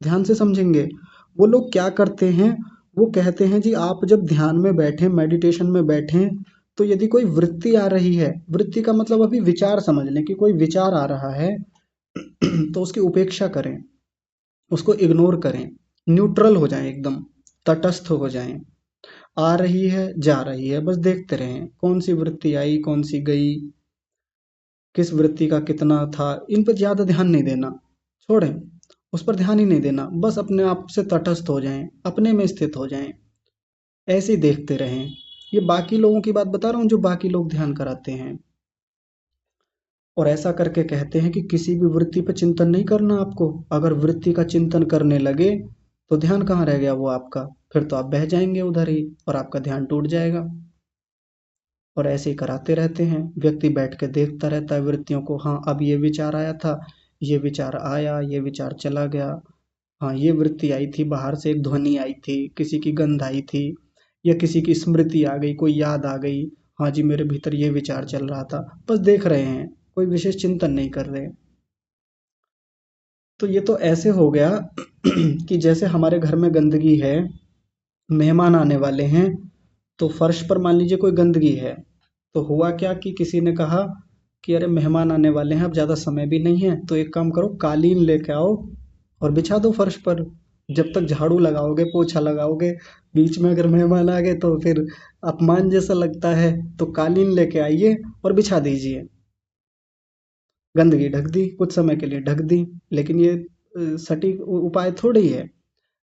ध्यान से समझेंगे, वो लोग क्या करते हैं, वो कहते हैं जी आप जब ध्यान में बैठें, मेडिटेशन में बैठें, तो यदि कोई वृत्ति आ रही है, वृत्ति का मतलब अभी विचार समझ लें कि कोई विचार आ रहा है तो उसकी उपेक्षा करें, उसको इग्नोर करें, न्यूट्रल हो जाएं, एकदम तटस्थ हो जाएं। आ रही है जा रही है, बस देखते रहें कौन सी वृत्ति आई कौन सी गई, किस वृत्ति का कितना था, इन पर ज्यादा ध्यान नहीं देना, छोड़ें, उस पर ध्यान ही नहीं देना, बस अपने आप से तटस्थ हो जाएं, अपने में स्थित हो जाएं, ऐसे ही देखते रहें। ये बाकी लोगों की बात बता रहा हूँ जो बाकी लोग ध्यान कराते हैं। और ऐसा करके कहते हैं कि किसी भी वृत्ति पर चिंतन नहीं करना आपको। अगर वृत्ति का चिंतन करने लगे तो ध्यान कहाँ रह गया वो आपका, फिर तो आप बह जाएंगे उधर ही और आपका ध्यान टूट जाएगा। और ऐसे ही कराते रहते हैं, व्यक्ति बैठ के देखता रहता है वृत्तियों को। हाँ अब ये विचार आया था, ये विचार आया, ये विचार चला गया। हाँ ये वृत्ति आई थी, बाहर से एक ध्वनि आई थी, किसी की गंध आई थी, या किसी की स्मृति आ गई, कोई याद आ गई, हाँ जी मेरे भीतर ये विचार चल रहा था, बस देख रहे हैं, कोई विशेष चिंतन नहीं कर रहे। तो ये तो ऐसे हो गया कि जैसे हमारे घर में गंदगी है, मेहमान आने वाले हैं, तो फर्श पर मान लीजिए कोई गंदगी है, तो हुआ क्या कि किसी ने कहा कि अरे मेहमान आने वाले हैं, अब ज़्यादा समय भी नहीं है, तो एक काम करो कालीन लेके आओ और बिछा दो फर्श पर। जब तक झाड़ू लगाओगे, पोछा लगाओगे, बीच में अगर मेहमान आ गए तो फिर अपमान जैसा लगता है, तो कालीन लेके आइए और बिछा दीजिए। गंदगी ढक दी, कुछ समय के लिए ढक दी, लेकिन ये सटीक उपाय थोड़ी है।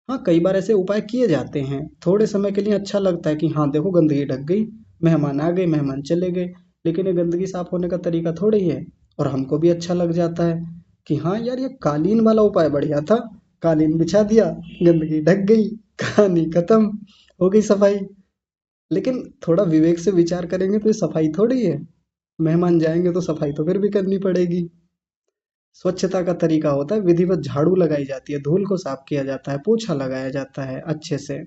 हाँ कई बार ऐसे उपाय किए जाते हैं, थोड़े समय के लिए अच्छा लगता है कि हाँ देखो गंदगी ढक गई, मेहमान आ गए, मेहमान चले गए, लेकिन ये गंदगी साफ होने का तरीका थोड़ी है। और हमको भी अच्छा लग जाता है कि हाँ यार ये कालीन वाला उपाय बढ़िया था, कालीन बिछा दिया, गंदगी ढक गई, कहानी खत्म, हो गई सफाई। लेकिन थोड़ा विवेक से विचार करेंगे तो ये सफाई थोड़ी है, मेहमान जाएंगे तो सफाई तो फिर भी करनी पड़ेगी। स्वच्छता का तरीका होता है, विधिवत झाड़ू लगाई जाती है, धूल को साफ किया जाता है, पोछा लगाया जाता है अच्छे से।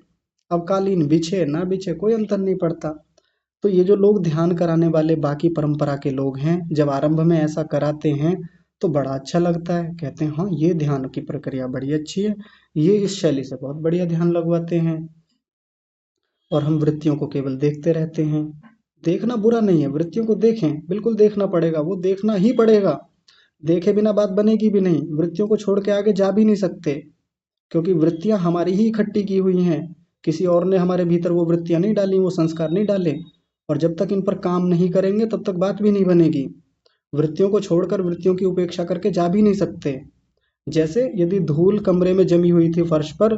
अब कालीन बिछे ना बिछे कोई अंतर नहीं पड़ता। तो ये जो लोग ध्यान कराने वाले बाकी परंपरा के लोग हैं, जब आरंभ में ऐसा कराते हैं तो बड़ा अच्छा लगता है, कहते हैं हाँ ये ध्यान की प्रक्रिया बड़ी अच्छी है, ये इस शैली से बहुत बढ़िया ध्यान लगवाते हैं। और हम वृत्तियों को केवल देखते रहते हैं। देखना बुरा नहीं है, वृत्तियों को देखें, बिल्कुल देखना पड़ेगा, वो देखना ही पड़ेगा, देखे बिना बात बनेगी भी नहीं। वृत्तियों को छोड़ के आगे जा भी नहीं सकते, क्योंकि वृत्तियां हमारी ही इकट्ठी की हुई हैं, किसी और ने हमारे भीतर वो वृत्तियां नहीं डाली, वो संस्कार नहीं डाले। और जब तक इन पर काम नहीं करेंगे तब तक बात भी नहीं बनेगी। वृत्तियों को छोड़कर वृत्तियों की उपेक्षा करके जा भी नहीं सकते। जैसे यदि धूल कमरे में जमी हुई थी फर्श पर,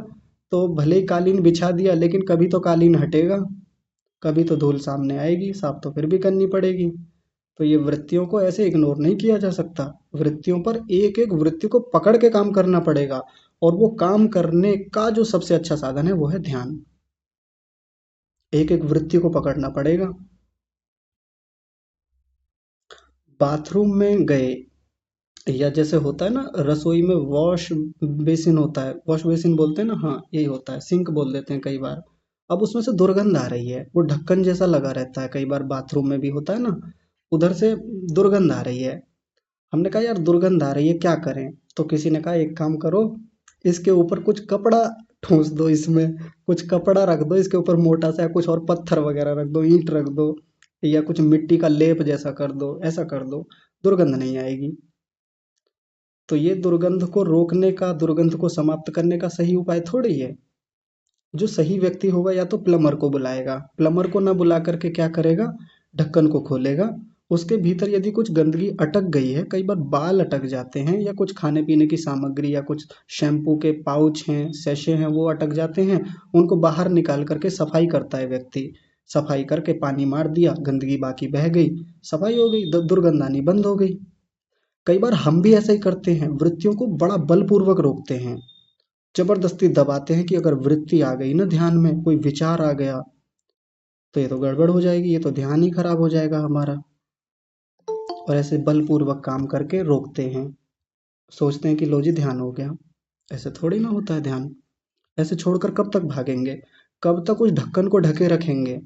तो भले ही कालीन बिछा दिया, लेकिन कभी तो कालीन हटेगा, कभी तो धूल सामने आएगी, साफ तो फिर भी करनी पड़ेगी। तो ये वृत्तियों को ऐसे इग्नोर नहीं किया जा सकता, वृत्तियों पर एक एक वृत्ति को पकड़ के काम करना पड़ेगा। और वो काम करने का जो सबसे अच्छा साधन है वो है ध्यान। एक एक वृत्ति को पकड़ना पड़ेगा। बाथरूम में गए, या जैसे होता है ना रसोई में वॉश बेसिन होता है, वॉश बेसिन बोलते हैं ना, हाँ यही होता है, सिंक बोल देते हैं कई बार। अब उसमें से दुर्गंध आ रही है, वो ढक्कन जैसा लगा रहता है, कई बार बाथरूम में भी होता है ना, उधर से दुर्गंध आ रही है। हमने कहा यार दुर्गंध आ रही है, क्या करें? तो किसी ने कहा एक काम करो, इसके ऊपर कुछ कपड़ा ठूस दो, इसमें कुछ कपड़ा रख दो इसके ऊपर मोटा सा, कुछ और पत्थर वगैरह रख दो, ईंट रख दो, या कुछ मिट्टी का लेप जैसा कर दो, ऐसा कर दो, दुर्गंध नहीं आएगी। तो ये दुर्गंध को रोकने का, दुर्गंध को समाप्त करने का सही उपाय थोड़ी है। जो सही व्यक्ति होगा या तो प्लम्बर को बुलाएगा, प्लम्बर को ना बुला करके क्या करेगा, ढक्कन को खोलेगा, उसके भीतर यदि कुछ गंदगी अटक गई है, कई बार बाल अटक जाते हैं या कुछ खाने पीने की सामग्री या कुछ शैम्पू के पाउच हैं, सैशे हैं, वो अटक जाते हैं, उनको बाहर निकाल करके सफाई करता है व्यक्ति। सफाई करके पानी मार दिया, गंदगी बाकी बह गई, सफाई हो गई, दुर्गंध आनी बंद हो गई। कई बार हम भी ऐसा ही करते हैं, वृत्तियों को बड़ा बलपूर्वक रोकते हैं, जबरदस्ती दबाते हैं कि अगर वृत्ति आ गई ना ध्यान में, कोई विचार आ गया, तो ये तो गड़बड़ हो जाएगी, ये तो ध्यान ही खराब हो जाएगा हमारा। और ऐसे बलपूर्वक काम करके रोकते हैं, सोचते हैं कि लो जी ध्यान हो गया। ऐसे थोड़ी ना होता है ध्यान। ऐसे छोड़कर कब तक भागेंगे? कब तक उस ढक्कन को ढके रखेंगे?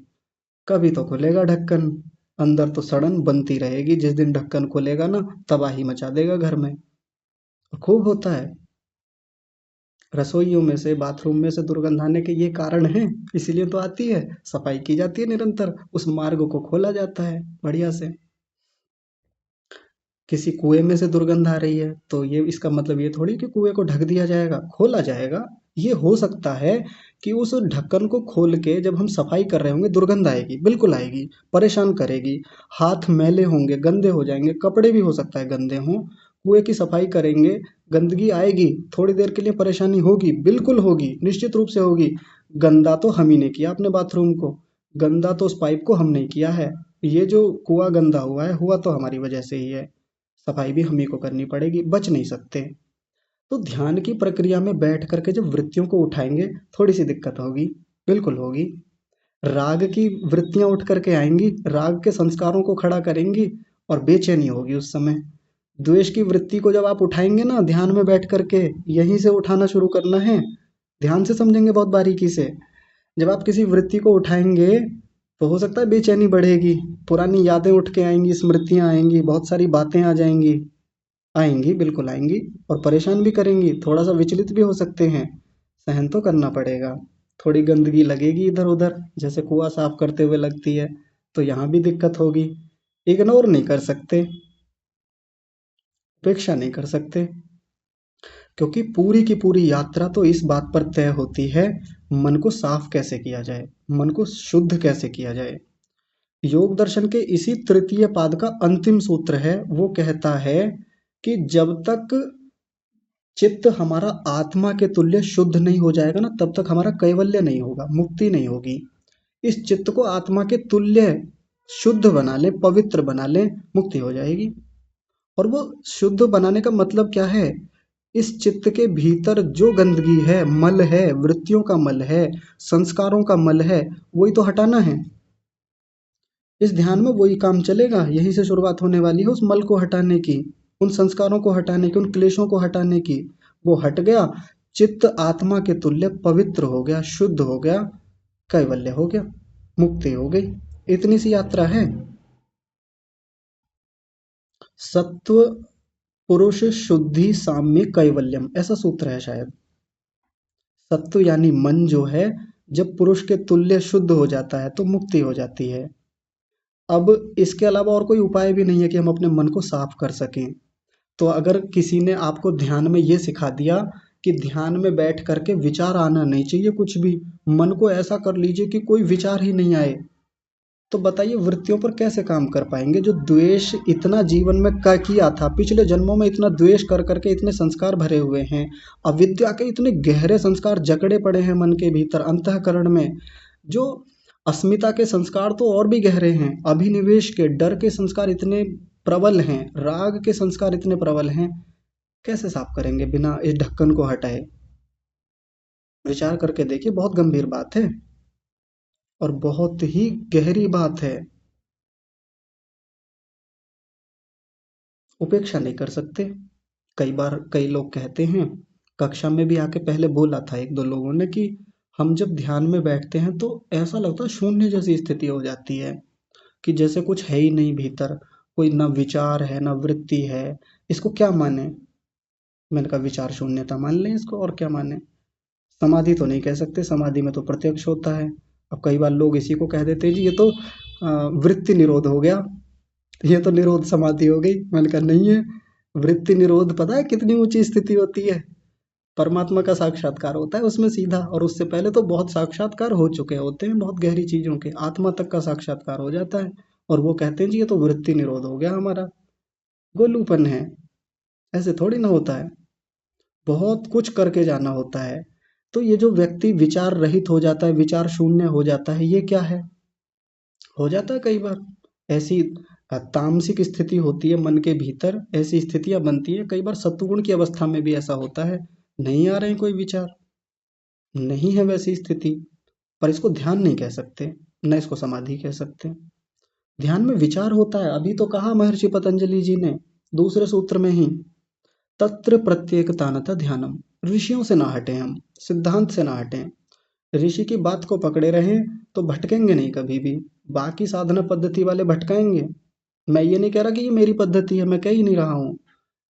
कभी तो खुलेगा ढक्कन, अंदर तो सड़न बनती रहेगी। जिस दिन ढक्कन खुलेगा ना, तबाही मचा देगा घर में। और खूब होता है, रसोइयों में से, बाथरूम में से दुर्गंध आने के ये कारण हैं, इसीलिए तो आती है। सफाई की जाती है निरंतर, उस मार्ग को खोला जाता है बढ़िया से। किसी कुएं में से दुर्गंध आ रही है, तो ये इसका मतलब ये थोड़ी कि कुएं को ढक दिया जाएगा, खोला जाएगा। ये हो सकता है कि उस ढक्कन को खोल के जब हम सफाई कर रहे होंगे, दुर्गंध आएगी, बिल्कुल आएगी, परेशान करेगी, हाथ मैले होंगे, गंदे हो जाएंगे, कपड़े भी हो सकता है गंदे हों, कुएं की सफाई करेंगे, गंदगी आएगी, थोड़ी देर के लिए परेशानी होगी, बिल्कुल होगी, निश्चित रूप से होगी। गंदा तो हम ही ने किया अपने बाथरूम को, गंदा तो उस पाइप को हमने किया है। ये जो कुआं गंदा हुआ है, हुआ तो हमारी वजह से ही है। सफाई भी हम ही को करनी पड़ेगी, बच नहीं सकते। तो ध्यान की प्रक्रिया में बैठ करके जब वृत्तियों को उठाएंगे, थोड़ी सी दिक्कत होगी, बिल्कुल होगी। राग की वृत्तियां उठ करके आएंगी, राग के संस्कारों को खड़ा करेंगी, और बेचैनी होगी उस समय। द्वेष की वृत्ति को जब आप उठाएंगे ना ध्यान में बैठ करके, यहीं से उठाना शुरू करना है, ध्यान से समझेंगे बहुत बारीकी से। जब आप किसी वृत्ति को उठाएंगे, तो हो सकता है बेचैनी बढ़ेगी, पुरानी यादें उठ के आएंगी, स्मृतियां आएंगी, बहुत सारी बातें आ जाएंगी, आएंगी, बिल्कुल आएंगी, और परेशान भी करेंगी, थोड़ा सा विचलित भी हो सकते हैं। सहन तो करना पड़ेगा। थोड़ी गंदगी लगेगी इधर उधर, जैसे कुआं साफ करते हुए लगती है, तो यहाँ भी दिक्कत होगी। इग्नोर नहीं कर सकते, उपेक्षा नहीं कर सकते, क्योंकि पूरी की पूरी यात्रा तो इस बात पर तय होती है, मन को साफ कैसे किया जाए, मन को शुद्ध कैसे किया जाए। योग दर्शन के इसी तृतीय पाद का अंतिम सूत्र है, वो कहता है कि जब तक चित्त हमारा आत्मा के तुल्य शुद्ध नहीं हो जाएगा ना, तब तक हमारा कैवल्य नहीं होगा, मुक्ति नहीं होगी। इस चित्त को आत्मा के तुल्य शुद्ध बना ले, पवित्र बना ले, मुक्ति हो जाएगी। और वो शुद्ध बनाने का मतलब क्या है? इस चित्त के भीतर जो गंदगी है, मल है, वृत्तियों का मल है, संस्कारों का मल है, वही तो हटाना है। इस ध्यान में वही काम चलेगा, यहीं से शुरुआत होने वाली है उस मल को हटाने की, उन संस्कारों को हटाने की, उन क्लेशों को हटाने की। वो हट गया, चित्त आत्मा के तुल्य पवित्र हो गया, शुद्ध हो गया, कैवल्य हो गया, मुक्ति हो गई। इतनी सी यात्रा है। सत्व पुरुष शुद्धि साम्य कैवल्यम, ऐसा सूत्र है शायद। सत्व यानी मन जो है, जब पुरुष के तुल्य शुद्ध हो जाता है तो मुक्ति हो जाती है। अब इसके अलावा और कोई उपाय भी नहीं है कि हम अपने मन को साफ कर सकें। तो अगर किसी ने आपको ध्यान में ये सिखा दिया कि ध्यान में बैठ करके विचार आना नहीं चाहिए, कुछ भी मन को ऐसा कर लीजिए कि कोई विचार ही नहीं आए, तो बताइए वृत्तियों पर कैसे काम कर पाएंगे? जो द्वेष इतना जीवन में किया था, पिछले जन्मों में इतना द्वेष कर करके इतने संस्कार भरे हुए हैं, अविद्या के इतने गहरे संस्कार जकड़े पड़े हैं मन के भीतर, अंतःकरण में। जो अस्मिता के संस्कार तो और भी गहरे हैं, अभिनिवेश के, डर के संस्कार इतने प्रबल हैं, राग के संस्कार इतने प्रबल हैं, कैसे साफ करेंगे बिना इस ढक्कन को हटाए? विचार करके देखिए, बहुत गंभीर बात है और बहुत ही गहरी बात है। उपेक्षा नहीं कर सकते। कई बार कई लोग कहते हैं, कक्षा में भी आके पहले बोला था एक दो लोगों ने कि हम जब ध्यान में बैठते हैं तो ऐसा लगता है शून्य जैसी स्थिति हो जाती है कि जैसे कुछ है ही नहीं भीतर, कोई ना विचार है ना वृत्ति है। इसको क्या माने? मैंने कहा विचार शून्यता मान लें इसको, और क्या माने? समाधि तो नहीं कह सकते, समाधि में तो प्रत्यक्ष होता है। अब कई बार लोग इसी को कह देते हैं जी ये तो वृत्ति निरोध हो गया, ये तो निरोध समाधि हो गई। मैंने कहा नहीं है, वृत्ति निरोध पता है कितनी ऊंची स्थिति होती है? परमात्मा का साक्षात्कार होता है उसमें सीधा, और उससे पहले तो बहुत साक्षात्कार हो चुके होते हैं, बहुत गहरी चीजों के, आत्मा तक का साक्षात्कार हो जाता है। और वो कहते हैं जी ये तो वृत्ति निरोध हो गया हमारा। गोलूपन है, ऐसे थोड़ी ना होता है, बहुत कुछ करके जाना होता है। तो ये जो व्यक्ति विचार रहित हो जाता है, विचार शून्य हो जाता है, ये क्या है? हो जाता है कई बार ऐसी तामसिक स्थिति होती है मन के भीतर, ऐसी स्थितियां बनती है। कई बार सत्वगुण की अवस्था में भी ऐसा होता है, नहीं आ रहे कोई विचार, नहीं है वैसी स्थिति, पर इसको ध्यान नहीं कह सकते, न इसको समाधि कह सकते। ध्यान में विचार होता है, अभी तो कहा महर्षि पतंजलि जी ने दूसरे सूत्र में ही, तत्र प्रत्येकतानता ध्यानम। ऋषियों से ना हटे हम, सिद्धांत से ना हटे, ऋषि की बात को पकड़े रहें तो भटकेंगे नहीं कभी भी। बाकी साधना पद्धति वाले भटकाएंगे। मैं ये नहीं कह रहा कि ये मेरी पद्धति है, मैं कह ही नहीं रहा हूँ,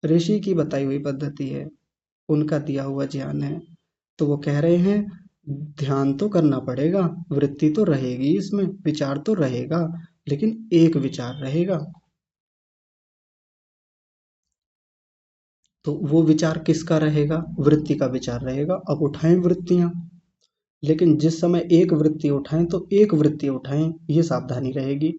ऋषि की बताई हुई पद्धति है, उनका दिया हुआ ज्ञान है। तो वो कह रहे हैं ध्यान तो करना पड़ेगा, वृत्ति तो रहेगी इसमें, विचार तो रहेगा, लेकिन एक विचार रहेगा। तो वो विचार किसका रहेगा? वृत्ति का विचार रहेगा। अब उठाएं वृत्तियां, लेकिन जिस समय एक वृत्ति उठाएं तो एक वृत्ति उठाएं, ये सावधानी रहेगी।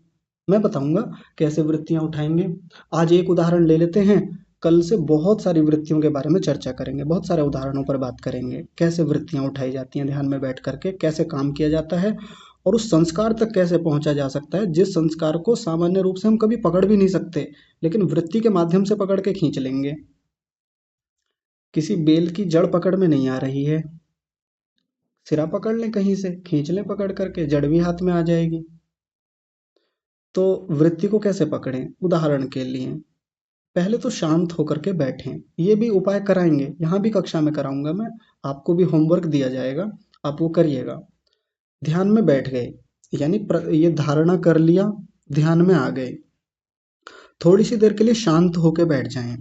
मैं बताऊंगा कैसे वृत्तियां उठाएंगे। आज एक उदाहरण ले लेते हैं, कल से बहुत सारी वृत्तियों के बारे में चर्चा करेंगे, बहुत सारे उदाहरणों पर बात करेंगे, कैसे वृत्तियां उठाई जाती हैं ध्यान में बैठ करके, कैसे काम किया जाता है, और उस संस्कार तक कैसे पहुंचा जा सकता है जिस संस्कार को सामान्य रूप से हम कभी पकड़ भी नहीं सकते, लेकिन वृत्ति के माध्यम से पकड़ के खींच लेंगे। किसी बेल की जड़ पकड़ में नहीं आ रही है, सिरा पकड़ लें, कहीं से खींच लें पकड़ करके, जड़ भी हाथ में आ जाएगी। तो वृत्ति को कैसे पकड़ें? उदाहरण के लिए पहले तो शांत होकर के बैठें। ये भी उपाय कराएंगे, यहाँ भी कक्षा में कराऊंगा मैं, आपको भी होमवर्क दिया जाएगा, आप वो करिएगा। ध्यान में बैठ गए, यानी ये धारणा कर लिया, ध्यान में आ गए, थोड़ी सी देर के लिए शांत होकर बैठ जाएं।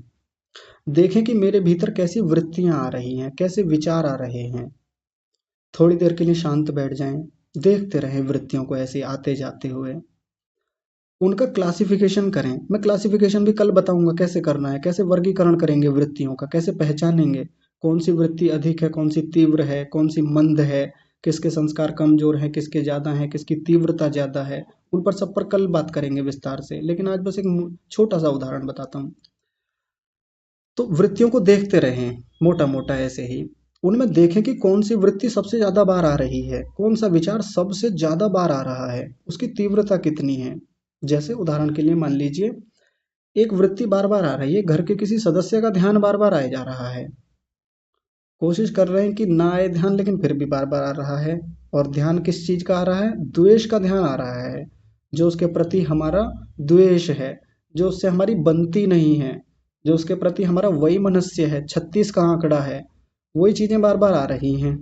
देखें कि मेरे भीतर कैसी वृत्तियां आ रही हैं, कैसे विचार आ रहे हैं। थोड़ी देर के लिए शांत बैठ जाएं, देखते रहें वृत्तियों को ऐसे आते जाते हुए, उनका क्लासिफिकेशन करें। मैं क्लासिफिकेशन भी कल बताऊंगा कैसे करना है, कैसे वर्गीकरण करेंगे वृत्तियों का, कैसे पहचानेंगे कौन सी वृत्ति अधिक है, कौन सी तीव्र है, कौन सी मंद है, किसके संस्कार कमजोर हैं, किसके ज्यादा हैं, किसकी तीव्रता ज्यादा है। उन पर सब पर कल बात करेंगे विस्तार से, लेकिन आज बस एक छोटा सा उदाहरण बताता हूँ। तो वृत्तियों को देखते रहें मोटा मोटा ऐसे ही, उनमें देखें कि कौन सी वृत्ति सबसे ज्यादा बार आ रही है, कौन सा विचार सबसे ज्यादा बार आ रहा है, उसकी तीव्रता कितनी है। जैसे उदाहरण के लिए मान लीजिए एक वृत्ति बार बार आ रही है, घर के किसी सदस्य का ध्यान बार बार आए जा रहा है, कोशिश कर रहे हैं कि ना आए ध्यान, लेकिन फिर भी बार बार आ रहा है। और ध्यान किस चीज का आ रहा है? द्वेष का ध्यान आ रहा है, जो उसके प्रति हमारा द्वेष है, जो उससे हमारी बनती नहीं है, जो उसके प्रति हमारा वैमनस्य है, 36 का आंकड़ा है, वही चीजें बार बार आ रही हैं।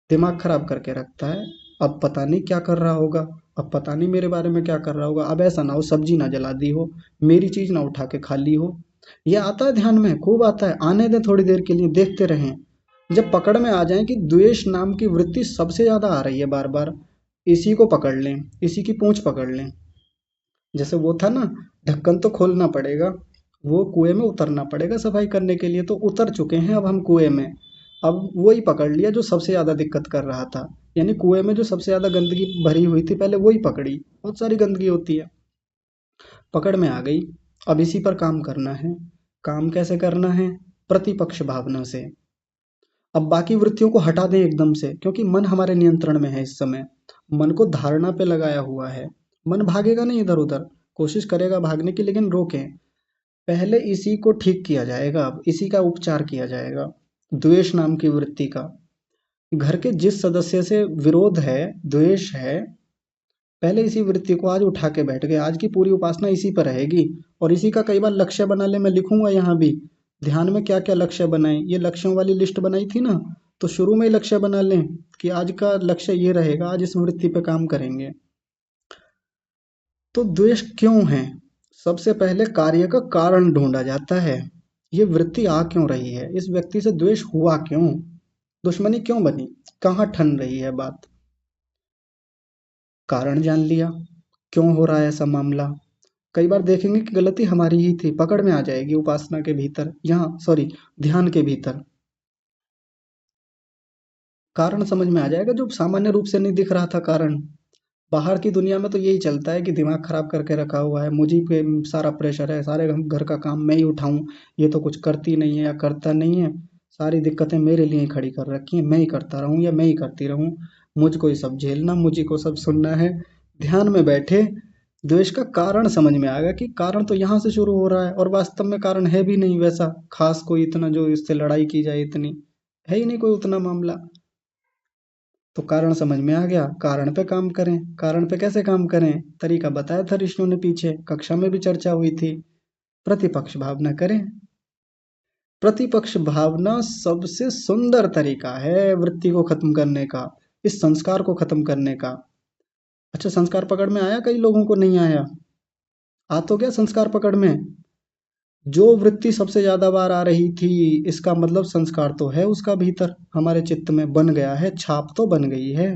दिमाग खराब करके रखता है, अब पता नहीं क्या कर रहा होगा, अब पता नहीं मेरे बारे में क्या कर रहा होगा, अब ऐसा ना हो सब्जी ना जला दी हो, मेरी चीज ना उठा के खा ली हो। ये आता है ध्यान में, खूब आता है, आने दें थोड़ी देर के लिए, देखते रहें। जब पकड़ में आ जाए कि द्वेष नाम की वृत्ति सबसे ज्यादा आ रही है बार बार, इसी को पकड़ लें, इसी की पूंछ पकड़ लें। जैसे वो था ना, ढक्कन तो खोलना पड़ेगा, वो कुएं में उतरना पड़ेगा सफाई करने के लिए, तो उतर चुके हैं अब हम कुएं में, अब वही पकड़ लिया जो सबसे ज्यादा दिक्कत कर रहा था। यानी कुएं में जो सबसे ज्यादा गंदगी भरी हुई थी पहले वही पकड़ी, बहुत सारी गंदगी होती है, पकड़ में आ गई। अब इसी पर काम करना है। काम कैसे करना है? प्रतिपक्ष भावना से। अब बाकी वृत्तियों को हटा दें एकदम से, क्योंकि मन हमारे नियंत्रण में है इस समय, मन को धारणा पे लगाया हुआ है। मन भागेगा नहीं इधर उधर, कोशिश करेगा भागने की, लेकिन रोकें। पहले इसी को ठीक किया जाएगा, अब इसी का उपचार किया जाएगा, द्वेष नाम की वृत्ति का। घर के जिस सदस्य से विरोध है, द्वेष है, पहले इसी वृत्ति को आज उठा के बैठ गए। आज की पूरी उपासना इसी पर रहेगी, और इसी का कई बार लक्ष्य बना ले, मैं लिखूंगा यहाँ भी ध्यान में क्या क्या लक्ष्य बनाए। ये लक्ष्यों वाली लिस्ट बनाई थी ना, तो शुरू में ही लक्ष्य बना लें कि आज का लक्ष्य ये रहेगा, आज इस वृत्ति पे काम करेंगे। तो द्वेष क्यों है? सबसे पहले कार्य का कारण ढूंढा जाता है। ये वृत्ति आ क्यों रही है, इस व्यक्ति से द्वेष हुआ क्यों, दुश्मनी क्यों बनी, कहाँ ठन रही है बात। कारण जान लिया, क्यों हो रहा है ऐसा मामला। कई बार देखेंगे कि गलती हमारी ही थी, पकड़ में आ जाएगी उपासना के भीतर, यहाँ सॉरी ध्यान के भीतर कारण समझ में आ जाएगा, जो सामान्य रूप से नहीं दिख रहा था कारण। बाहर की दुनिया में तो यही चलता है कि दिमाग खराब करके रखा हुआ है, मुझी पे सारा प्रेशर है, सारे घर का काम मैं ही उठाऊं, ये तो कुछ करती नहीं है या करता नहीं है, सारी दिक्कतें मेरे लिए ही खड़ी कर रखी हैं, मैं ही करता रहूं या मैं ही करती रहूं, मुझको ही सब झेलना, मुझी को सब सुनना है। ध्यान में बैठे द्वेष का कारण समझ में आएगा कि कारण तो यहाँ से शुरू हो रहा है, और वास्तव में कारण है भी नहीं वैसा खास कोई इतना जो इससे लड़ाई की जाए, इतनी है ही नहीं कोई उतना मामला। तो कारण समझ में आ गया, कारण पे काम करें। कारण पे कैसे काम करें, तरीका बताया था ऋषियों ने, पीछे कक्षा में भी चर्चा हुई थी। प्रतिपक्ष भावना करें। प्रतिपक्ष भावना सबसे सुंदर तरीका है वृत्ति को खत्म करने का, इस संस्कार को खत्म करने का। अच्छा, संस्कार पकड़ में आया? कई लोगों को नहीं आया। आ तो गया संस्कार पकड़ में। जो वृत्ति सबसे ज्यादा बार आ रही थी, इसका मतलब संस्कार तो है उसका भीतर, हमारे चित्त में बन गया है, छाप तो बन गई है।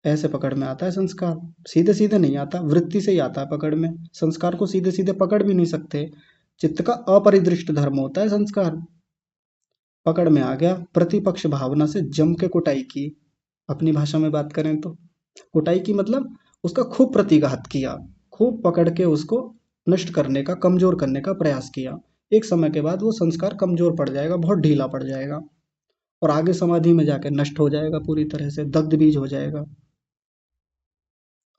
ऐसे पकड़ में आता है संस्कार, सीधे सीधे नहीं आता, वृत्ति से ही आता है पकड़ में। संस्कार को सीधे सीधे पकड़ भी नहीं सकते, चित्त का अपरिदृष्ट धर्म होता है संस्कार। पकड़ में आ गया, प्रतिपक्ष भावना से जम के कुटाई की, अपनी भाषा में बात करें तो कुटाई की मतलब उसका खूब प्रतिघात किया, खूब पकड़ के उसको नष्ट करने का, कमजोर करने का प्रयास किया। एक समय के बाद वो संस्कार कमजोर पड़ जाएगा, बहुत ढीला पड़ जाएगा, और आगे समाधि में जाकर नष्ट हो जाएगा, पूरी तरह से दग्ध बीज हो जाएगा।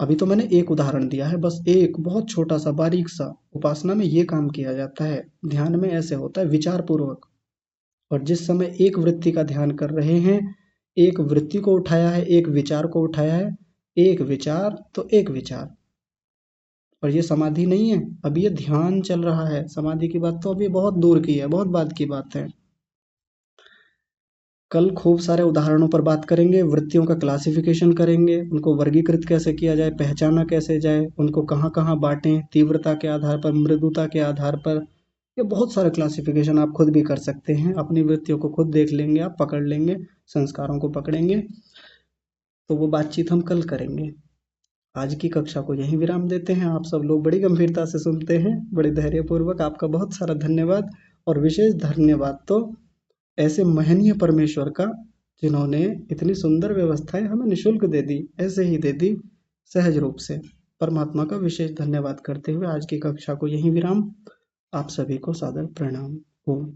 अभी तो मैंने एक उदाहरण दिया है, बस एक बहुत छोटा सा बारीक सा। उपासना में ये काम किया जाता है, ध्यान में ऐसे होता है विचार पूर्वक। और जिस समय एक वृत्ति का ध्यान कर रहे हैं, एक वृत्ति को उठाया है, एक विचार को उठाया है, एक विचार तो एक विचार, और ये समाधि नहीं है, अभी ये ध्यान चल रहा है। समाधि की बात तो अभी बहुत दूर की है, बहुत बाद की बात है। कल खूब सारे उदाहरणों पर बात करेंगे, वृत्तियों का क्लासिफिकेशन करेंगे, उनको वर्गीकृत कैसे किया जाए, पहचाना कैसे जाए, उनको कहाँ कहाँ बांटें, तीव्रता के आधार पर, मृदुता के आधार पर। ये बहुत सारे क्लासिफिकेशन आप खुद भी कर सकते हैं, अपनी वृत्तियों को खुद देख लेंगे, आप पकड़ लेंगे, संस्कारों को पकड़ेंगे। तो वो बातचीत हम कल करेंगे। आज की कक्षा को यहीं विराम देते हैं। आप सब लोग बड़ी गंभीरता से सुनते हैं, बड़े धैर्यपूर्वक, आपका बहुत सारा धन्यवाद। और विशेष धन्यवाद तो ऐसे महनीय परमेश्वर का, जिन्होंने इतनी सुंदर व्यवस्थाएं हमें निःशुल्क दे दी, ऐसे ही दे दी सहज रूप से। परमात्मा का विशेष धन्यवाद करते हुए आज की कक्षा को यहीं विराम। आप सभी को सादर प्रणाम। ओम।